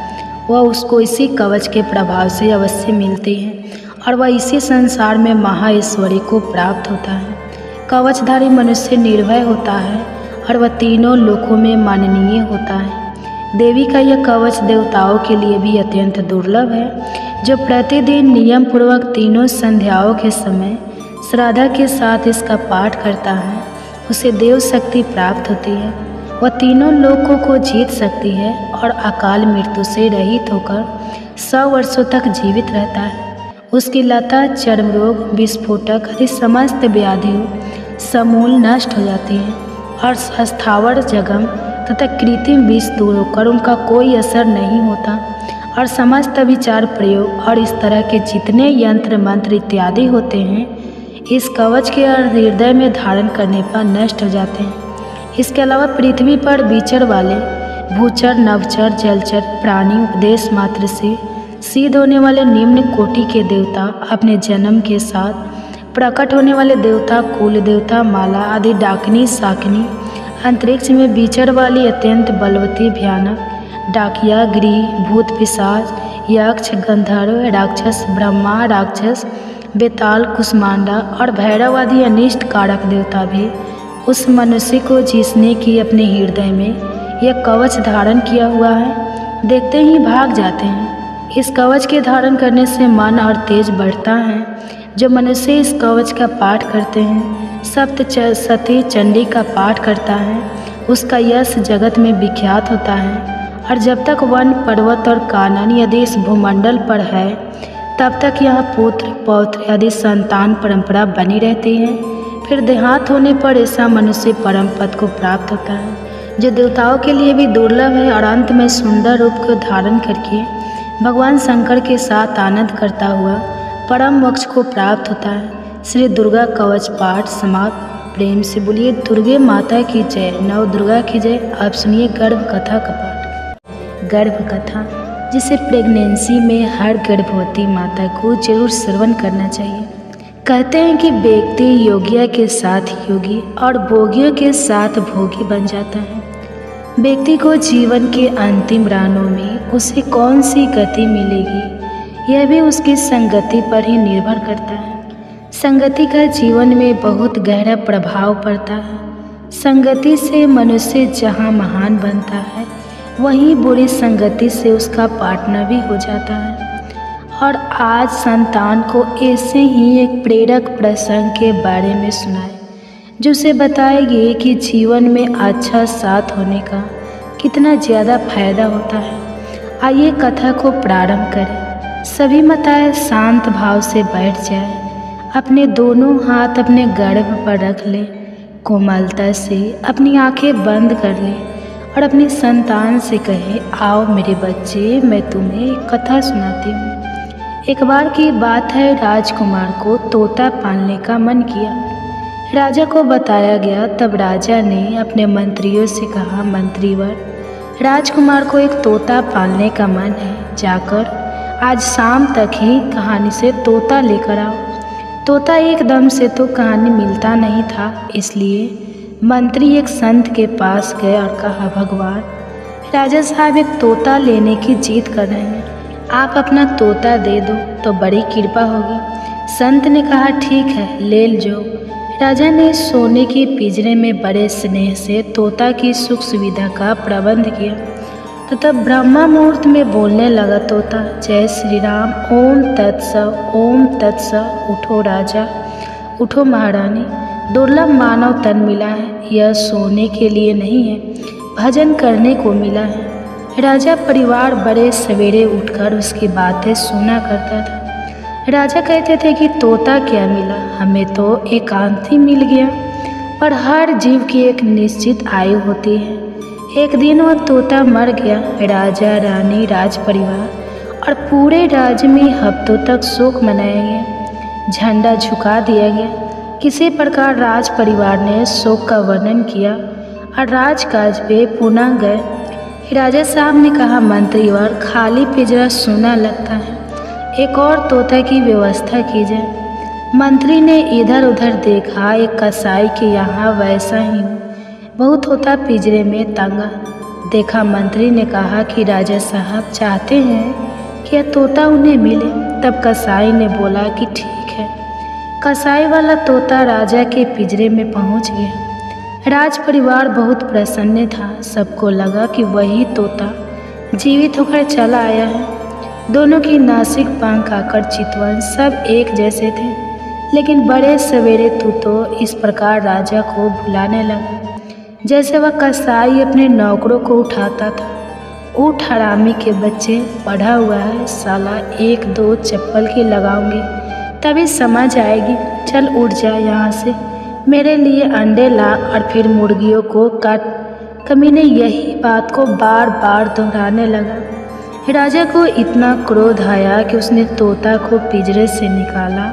वह उसको इसी कवच के प्रभाव से अवश्य मिलती है और वह इसी संसार में महाईश्वरी को प्राप्त होता है। कवचधारी मनुष्य निर्भय होता है और वह तीनों लोकों में माननीय होता है। देवी का यह कवच देवताओं के लिए भी अत्यंत दुर्लभ है। जो प्रतिदिन नियम पूर्वक तीनों संध्याओं के समय श्रद्धा के साथ इसका पाठ करता है उसे देव शक्ति प्राप्त होती है। वह तीनों लोकों को जीत सकती है और अकाल मृत्यु से रहित होकर 100 वर्षों तक जीवित रहता है। उसकी लता, चर्म रोग, विस्फोटक आदि समस्त व्याधियों समूल नष्ट हो जाती हैं और स्थावर जगम तथा कृत्रिम विष दूर होकर उनका कोई असर नहीं होता और समस्त विचार प्रयोग और इस तरह के जितने यंत्र मंत्र इत्यादि होते हैं इस कवच के हृदय में धारण करने पर नष्ट हो जाते हैं। इसके अलावा पृथ्वी पर विचर वाले भूचर, नवचर, जलचर प्राणी उपदेश मात्र से सिद्ध होने वाले निम्न कोटि के देवता, अपने जन्म के साथ प्रकट होने वाले देवता, कुल देवता, माला आदि डाकिनी, शाकिनी, अंतरिक्ष में विचर वाली अत्यंत बलवती भयानक डाकिया, गृह, भूत, पिशाच, यक्ष, गंधर्व, राक्षस, ब्रह्मा, राक्षस, बेताल, कुष्मांडा और भैरव आदि अनिष्ट कारक देवता भी उस मनुष्य को जिसने कि अपने हृदय में यह कवच धारण किया हुआ है देखते ही भाग जाते हैं। इस कवच के धारण करने से मन और तेज बढ़ता है। जो मनुष्य इस कवच का पाठ करते हैं, सप्तशती चंडी का पाठ करता है, उसका यश जगत में विख्यात होता है और जब तक वन, पर्वत और कानन यदि इस भूमंडल पर है तब तक यहाँ पुत्र, पौत्र आदि संतान परंपरा बनी रहती है। फिर देहांत होने पर ऐसा मनुष्य परम पद को प्राप्त होता है जो देवताओं के लिए भी दुर्लभ है और अंत में सुंदर रूप को धारण करके भगवान शंकर के साथ आनंद करता हुआ परम मोक्ष को प्राप्त होता है। श्री दुर्गा कवच पाठ समाप्त। प्रेम से बोलिए दुर्गे माता की जय, नव दुर्गा की जय। आप सुनिए गर्भ कथा का पाठ। गर्भ कथा जिसे प्रेगनेंसी में हर गर्भवती माता को जरूर श्रवण करना चाहिए। कहते हैं कि व्यक्ति योगिया के साथ योगी और भोगियों के साथ भोगी बन जाता है। व्यक्ति को जीवन के अंतिम राहों में उसे कौन सी गति मिलेगी यह भी उसकी संगति पर ही निर्भर करता है। संगति का जीवन में बहुत गहरा प्रभाव पड़ता है। संगति से मनुष्य जहाँ महान बनता है वहीं बुरी संगति से उसका पाटना भी हो जाता है। और आज संतान को ऐसे ही एक प्रेरक प्रसंग के बारे में सुनाए जो उसे बताएगी कि जीवन में अच्छा साथ होने का कितना ज़्यादा फायदा होता है। आइए कथा को प्रारंभ करें। सभी माताएं शांत भाव से बैठ जाए, अपने दोनों हाथ अपने गर्भ पर रख लें, कोमलता से अपनी आंखें बंद कर लें और अपनी संतान से कहे, आओ मेरे बच्चे, मैं तुम्हें एक कथा सुनाती हूँ। एक बार की बात है, राजकुमार को तोता पालने का मन किया। राजा को बताया गया। तब राजा ने अपने मंत्रियों से कहा, मंत्रीवर, राजकुमार को एक तोता पालने का मन है, जाकर आज शाम तक ही कहानी से तोता लेकर आओ। तोता एकदम से तो कहानी मिलता नहीं था, इसलिए मंत्री एक संत के पास गए और कहा, भगवान, राजा साहब एक तोता लेने की जिद कर रहे हैं, आप अपना तोता दे दो तो बड़ी कृपा होगी। संत ने कहा, ठीक है, ले लो। राजा ने सोने के पिंजरे में बड़े स्नेह से तोता की सुख सुविधा का प्रबंध किया तो तब ब्रह्मा मुहूर्त में बोलने लगा तोता, जय श्री राम, ओम तत्सव, ओम तत्सव। उठो राजा, उठो महारानी, दुर्लभ मानव तन मिला है, यह सोने के लिए नहीं है, भजन करने को मिला है। राजा परिवार बड़े सवेरे उठकर उसकी बातें सुना करता था। राजा कहते थे कि तोता क्या मिला, हमें तो एकांत ही मिल गया। पर हर जीव की एक निश्चित आयु होती है। एक दिन वह तोता मर गया। राजा, रानी, राज परिवार और पूरे राज्य में हफ्तों तक शोक मनाया गया, झंडा झुका दिया गया। किसी प्रकार राज परिवार ने शोक का वर्णन किया और राजकाज पे पुनः गए। राजा साहब ने कहा, मंत्रीवर, खाली पिंजरा सूना लगता है, एक और तोता की व्यवस्था की जाए। मंत्री ने इधर उधर देखा, एक कसाई के यहाँ वैसा ही बहुत तोता पिंजरे में टंगा देखा। मंत्री ने कहा कि राजा साहब चाहते हैं कि यह तोता उन्हें मिले। तब कसाई ने बोला कि ठीक है। कसाई वाला तोता राजा के पिंजरे में पहुँच गया। राज परिवार बहुत प्रसन्न था। सबको लगा कि वही तोता जीवित होकर चला आया है। दोनों की नासिक, पंख, आकर, चितवन सब एक जैसे थे। लेकिन बड़े सवेरे तू तो इस प्रकार राजा को बुलाने लगा जैसे वह कसाई अपने नौकरों को उठाता था। उठ हरामी के बच्चे, पढ़ा हुआ है साला, एक दो चप्पल की लगाऊंगी तभी समझ आएगी। चल उठ जा यहाँ से, मेरे लिए अंडे ला और फिर मुर्गियों को काट। कमीने यही बात को बार बार दोहराने लगा। राजा को इतना क्रोध आया कि उसने तोता को पिंजरे से निकाला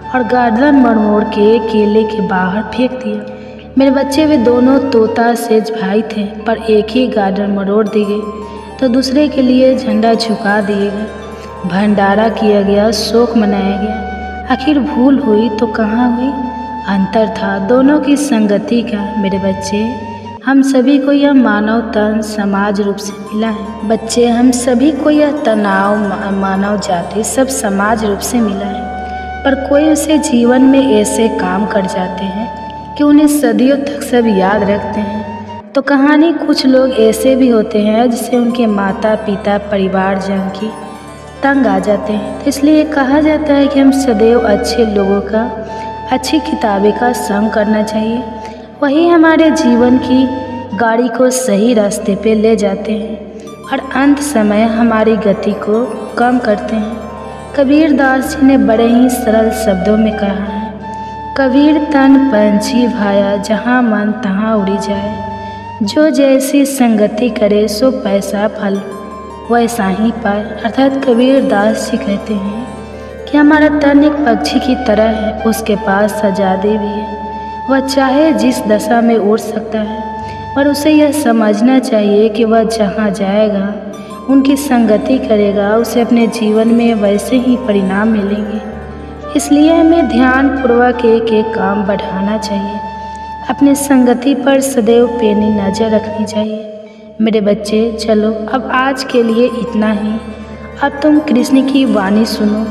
और गर्दन मरोड़ के केले के बाहर फेंक दिया। मेरे बच्चे वे दोनों तोता सेज भाई थे, पर एक ही गर्दन मरोड़ दी गई तो दूसरे के लिए झंडा झुका दिए गए। भंडारा किया गया, शोक मनाया गया। आखिर भूल हुई तो कहाँ हुई? अंतर था दोनों की संगति का। मेरे बच्चे, हम सभी को यह मानव तन समाज रूप से मिला है। बच्चे, हम सभी को यह तनाव मानव जाति सब समाज रूप से मिला है। पर कोई उसे जीवन में ऐसे काम कर जाते हैं कि उन्हें सदियों तक सब याद रखते हैं। तो कहानी कुछ लोग ऐसे भी होते हैं जिसे उनके माता पिता परिवार जन की तंग आ जाते हैं। तो इसलिए कहा जाता है कि हम सदैव अच्छे लोगों का, अच्छी किताबें का संग करना चाहिए। वही हमारे जीवन की गाड़ी को सही रास्ते पे ले जाते हैं और अंत समय हमारी गति को कम करते हैं। कबीर दास जी ने बड़े ही सरल शब्दों में कहा है, कबीर तन पंछी भाया, जहाँ मन तहाँ उड़ी जाए। जो जैसी संगति करे सो पैसा फल वैसा ही पाए। अर्थात कबीर दास जी कहते हैं कि हमारा तन एक पक्षी की तरह है, उसके पास आज़ादी भी है। वह चाहे जिस दशा में उड़ सकता है, पर उसे यह समझना चाहिए कि वह जहाँ जाएगा, उनकी संगति करेगा, उसे अपने जीवन में वैसे ही परिणाम मिलेंगे। इसलिए हमें ध्यानपूर्वक एक एक काम बढ़ाना चाहिए। अपने संगति पर सदैव पैनी नज़र रखनी चाहिए। मेरे बच्चे, चलो अब आज के लिए इतना ही। अब तुम कृष्ण की वाणी सुनो।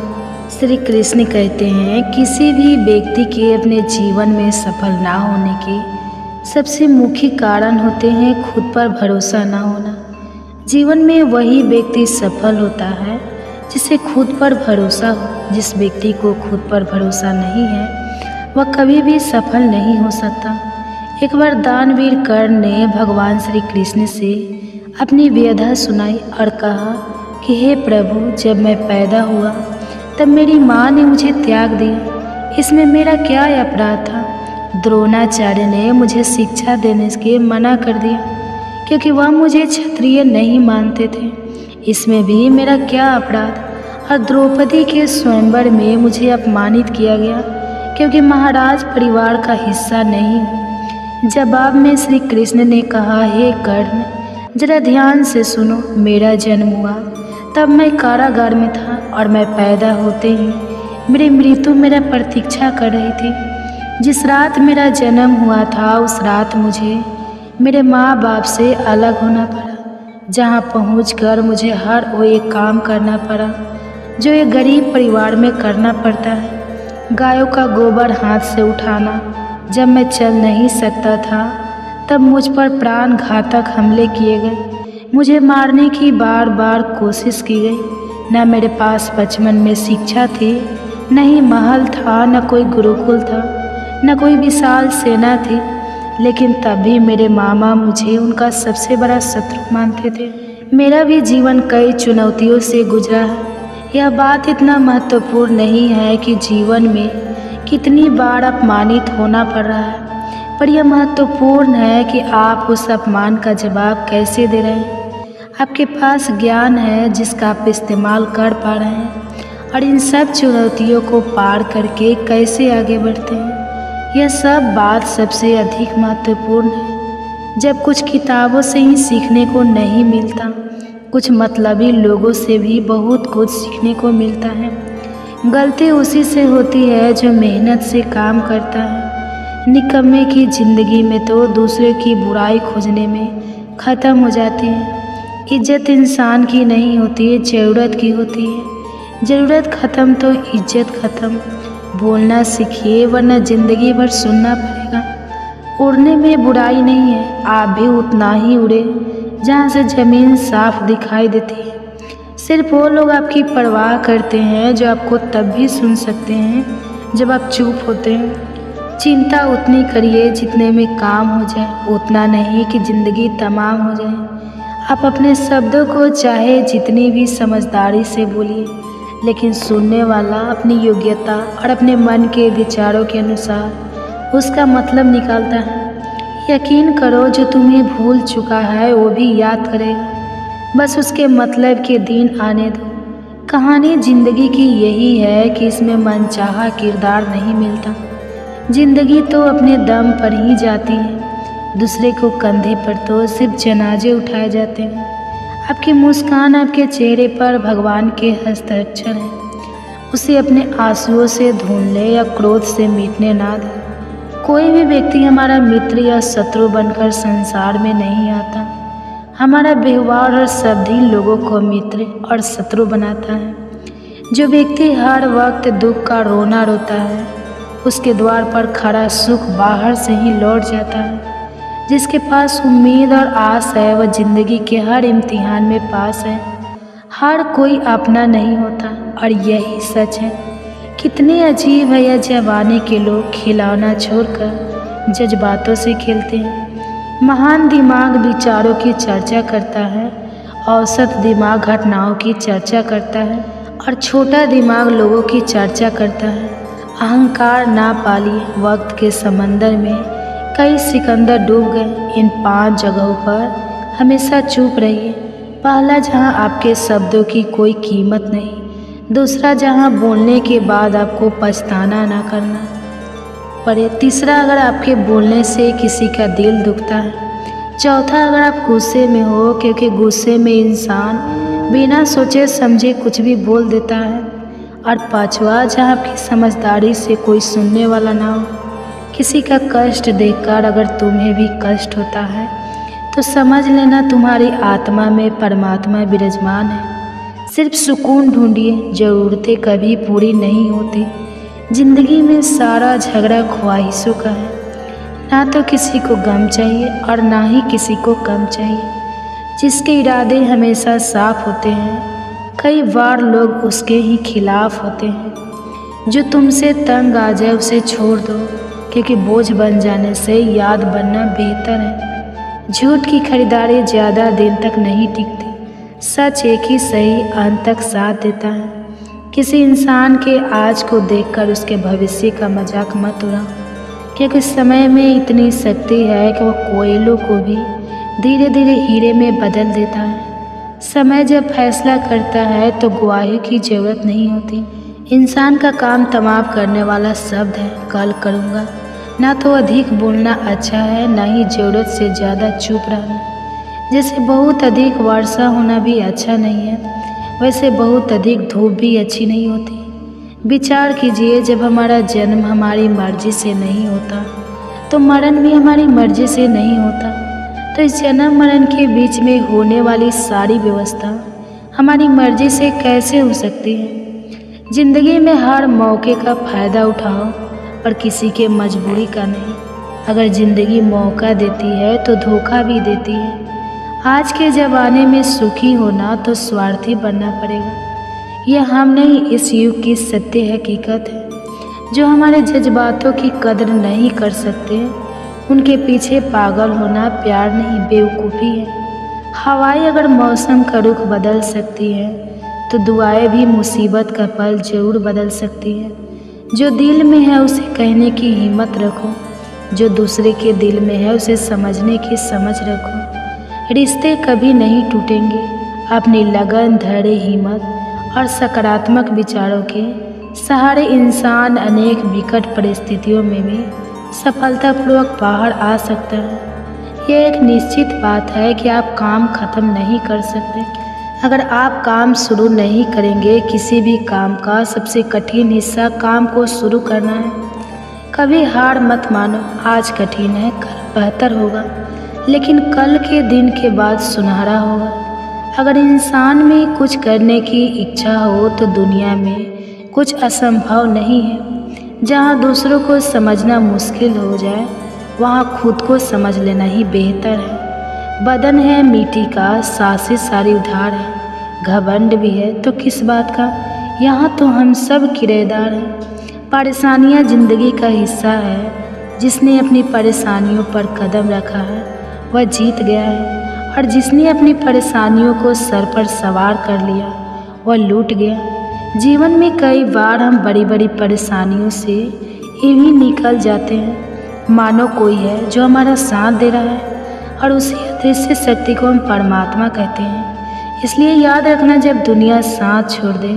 श्री कृष्ण कहते हैं, किसी भी व्यक्ति के अपने जीवन में सफल ना होने के सबसे मुख्य कारण होते हैं खुद पर भरोसा ना होना। जीवन में वही व्यक्ति सफल होता है जिसे खुद पर भरोसा हो। जिस व्यक्ति को खुद पर भरोसा नहीं है वह कभी भी सफल नहीं हो सकता। एक बार दानवीर कर्ण ने भगवान श्री कृष्ण से अपनी व्यथा सुनाई और कहा कि हे प्रभु, जब मैं पैदा हुआ तब मेरी माँ ने मुझे त्याग दिया, इसमें मेरा क्या अपराध था? द्रोणाचार्य ने मुझे शिक्षा देने के मना कर दिया क्योंकि वह मुझे क्षत्रिय नहीं मानते थे, इसमें भी मेरा क्या अपराध? और द्रौपदी के स्वयंवर में मुझे अपमानित किया गया क्योंकि महाराज परिवार का हिस्सा नहीं हूँ। जवाब में श्री कृष्ण ने कहा, हे कर्ण, जरा ध्यान से सुनो। मेरा जन्म हुआ तब मैं कारागार में था और मैं पैदा होते ही मेरी मृत्यु मेरा प्रतीक्षा कर रही थी। जिस रात मेरा जन्म हुआ था उस रात मुझे मेरे माँ बाप से अलग होना पड़ा, जहाँ पहुँचकर मुझे हर वो एक काम करना पड़ा जो एक गरीब परिवार में करना पड़ता है। गायों का गोबर हाथ से उठाना। जब मैं चल नहीं सकता था तब मुझ पर प्राण घातक हमले किए गए। मुझे मारने की बार बार कोशिश की गई। न मेरे पास बचपन में शिक्षा थी, न ही महल था, न कोई गुरुकुल था, न कोई विशाल सेना थी, लेकिन तब भी मेरे मामा मुझे उनका सबसे बड़ा शत्रु मानते थे। मेरा भी जीवन कई चुनौतियों से गुजरा है। यह बात इतना महत्वपूर्ण नहीं है कि जीवन में कितनी बार अपमानित होना पड़ रहा है, पर यह महत्वपूर्ण है कि आप उस अपमान का जवाब कैसे दे रहे हैं। आपके पास ज्ञान है जिसका आप इस्तेमाल कर पा रहे हैं, और इन सब चुनौतियों को पार करके कैसे आगे बढ़ते हैं, यह सब बात सबसे अधिक महत्वपूर्ण है। जब कुछ किताबों से ही सीखने को नहीं मिलता, कुछ मतलबी लोगों से भी बहुत कुछ सीखने को मिलता है। गलती उसी से होती है जो मेहनत से काम करता है। निकम्मे की ज़िंदगी में तो दूसरे की बुराई खोजने में ख़त्म हो जाती है। इज्जत इंसान की नहीं होती, ज़रूरत की होती है। ज़रूरत ख़त्म तो इज्जत ख़त्म। बोलना सीखिए, वरना ज़िंदगी भर सुनना पड़ेगा। उड़ने में बुराई नहीं है, आप भी उतना ही उड़े जहाँ से ज़मीन साफ दिखाई देती है। सिर्फ वो लोग आपकी परवाह करते हैं जो आपको तब भी सुन सकते हैं जब आप चुप होते हैं। चिंता उतनी करिए जितने में काम हो जाए, उतना नहीं कि ज़िंदगी तमाम हो जाए। आप अपने शब्दों को चाहे जितनी भी समझदारी से बोलिए, लेकिन सुनने वाला अपनी योग्यता और अपने मन के विचारों के अनुसार उसका मतलब निकालता है। यकीन करो, जो तुम्हें भूल चुका है वो भी याद करेगा, बस उसके मतलब के दिन आने दो। कहानी ज़िंदगी की यही है कि इसमें मनचाहा किरदार नहीं मिलता। ज़िंदगी तो अपने दम पर ही जाती है, दूसरे को कंधे पर तो सिर्फ जनाजे उठाए जाते हैं। आपकी मुस्कान, आपके चेहरे पर भगवान के हस्ताक्षर हैं। उसे अपने आंसुओं से धुन ले या क्रोध से मिटने ना दे। कोई भी व्यक्ति हमारा मित्र या शत्रु बनकर संसार में नहीं आता। हमारा व्यवहार और शब्द ही लोगों को मित्र और शत्रु बनाता है। जो व्यक्ति हर वक्त दुख का रोना रोता है, उसके द्वार पर खड़ा सुख बाहर से ही लौट जाता है। जिसके पास उम्मीद और आस है, वह जिंदगी के हर इम्तिहान में पास है। हर कोई अपना नहीं होता, और यही सच है। कितने अजीब है यह जवानी के लोग, खिलौना छोड़कर जज्बातों से खेलते हैं। महान दिमाग विचारों की चर्चा करता है, औसत दिमाग घटनाओं की चर्चा करता है, और छोटा दिमाग लोगों की चर्चा करता है। अहंकार ना पालिए, वक्त के समंदर में कई सिकंदर डूब गए। इन 5 जगहों पर हमेशा चुप रहिए। पहला, जहां आपके शब्दों की कोई कीमत नहीं। दूसरा, जहां बोलने के बाद आपको पछताना ना करना पड़े। तीसरा, अगर आपके बोलने से किसी का दिल दुखता है। चौथा, अगर आप गुस्से में हो, क्योंकि गुस्से में इंसान बिना सोचे समझे कुछ भी बोल देता है। और पांचवा, जहां आपकी समझदारी से कोई सुनने वाला ना हो। किसी का कष्ट देखकर अगर तुम्हें भी कष्ट होता है, तो समझ लेना तुम्हारी आत्मा में परमात्मा विराजमान है। सिर्फ सुकून ढूंढिए, ज़रूरतें कभी पूरी नहीं होती। ज़िंदगी में सारा झगड़ा ख्वाहिशों का है। ना तो किसी को गम चाहिए और ना ही किसी को कम चाहिए। जिसके इरादे हमेशा साफ होते हैं, कई बार लोग उसके ही खिलाफ होते हैं। जो तुमसे तंग आ जाए उसे छोड़ दो, क्योंकि बोझ बन जाने से याद बनना बेहतर है। झूठ की खरीदारी ज़्यादा दिन तक नहीं टिकती। सच एक ही सही अंत तक साथ देता है। किसी इंसान के आज को देखकर उसके भविष्य का मजाक मत उड़ाओ, क्योंकि समय में इतनी शक्ति है कि वह कोयलों को भी धीरे धीरे हीरे में बदल देता है। समय जब फैसला करता है तो गवाही की ज़रूरत नहीं होती। इंसान का काम तमाम करने वाला शब्द है, कल करूँगा। ना तो अधिक बोलना अच्छा है, ना ही ज़रूरत से ज़्यादा चुप रहना। जैसे बहुत अधिक वर्षा होना भी अच्छा नहीं है, वैसे बहुत अधिक धूप भी अच्छी नहीं होती। विचार कीजिए, जब हमारा जन्म हमारी मर्जी से नहीं होता, तो मरण भी हमारी मर्जी से नहीं होता। तो इस जन्म मरण के बीच में होने वाली सारी व्यवस्था हमारी मर्जी से कैसे हो सकती है। ज़िंदगी में हर मौके का फ़ायदा उठाओ, पर किसी के मजबूरी का नहीं। अगर ज़िंदगी मौका देती है तो धोखा भी देती है। आज के ज़माने में सुखी होना तो स्वार्थी बनना पड़ेगा। यह हम नहीं, इस युग की सत्य हकीकत है। जो हमारे जज्बातों की कदर नहीं कर सकते, उनके पीछे पागल होना प्यार नहीं, बेवकूफ़ी है। हवाएं अगर मौसम का रुख बदल सकती हैं, तो दुआएं भी मुसीबत का पल ज़रूर बदल सकती हैं। जो दिल में है उसे कहने की हिम्मत रखो, जो दूसरे के दिल में है उसे समझने की समझ रखो। रिश्ते कभी नहीं टूटेंगे। अपनी लगन, धैर्य, हिम्मत और सकारात्मक विचारों के सहारे इंसान अनेक विकट परिस्थितियों में भी सफलतापूर्वक बाहर आ सकता है। यह एक निश्चित बात है कि आप काम खत्म नहीं कर सकते। अगर आप काम शुरू नहीं करेंगे, किसी भी काम का सबसे कठिन हिस्सा काम को शुरू करना है। कभी हार मत मानो। आज कठिन है, कल बेहतर होगा, लेकिन कल के दिन के बाद सुनहरा होगा। अगर इंसान में कुछ करने की इच्छा हो तो दुनिया में कुछ असंभव नहीं है। जहाँ दूसरों को समझना मुश्किल हो जाए, वहाँ खुद को समझ लेना ही बेहतर है। बदन है मिट्टी का, सांसें सारी उधार है। घमंड भी है तो किस बात का, यहाँ तो हम सब किराएदार हैं। परेशानियाँ ज़िंदगी का हिस्सा है। जिसने अपनी परेशानियों पर कदम रखा है वह जीत गया है, और जिसने अपनी परेशानियों को सर पर सवार कर लिया वह लूट गया। जीवन में कई बार हम बड़ी बड़ी परेशानियों से यूं ही निकल जाते हैं, मानो कोई है जो हमारा साथ दे रहा है, और उसी अदृश्य शक्ति को हम परमात्मा कहते हैं। इसलिए याद रखना, जब दुनिया साथ छोड़ दे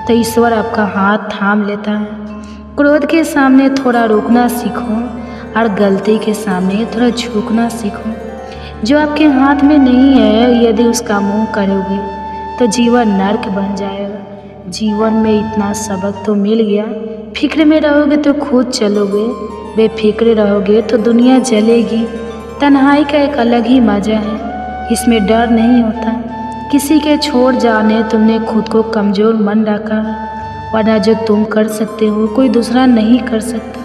तो ईश्वर आपका हाथ थाम लेता है। क्रोध के सामने थोड़ा रुकना सीखो, और गलती के सामने थोड़ा झुकना सीखो। जो आपके हाथ में नहीं है, यदि उसका मुंह करोगे तो जीवन नर्क बन जाएगा। जीवन में इतना सबक तो मिल गया। फिक्र में रहोगे तो खुद चलोगे, बेफिक्र रहोगे तो दुनिया जलेगी। तन्हाई का एक अलग ही मज़ा है, इसमें डर नहीं होता। किसी के छोड़ जाने तुमने खुद को कमज़ोर मन रखा है, वरना जो तुम कर सकते हो कोई दूसरा नहीं कर सकता।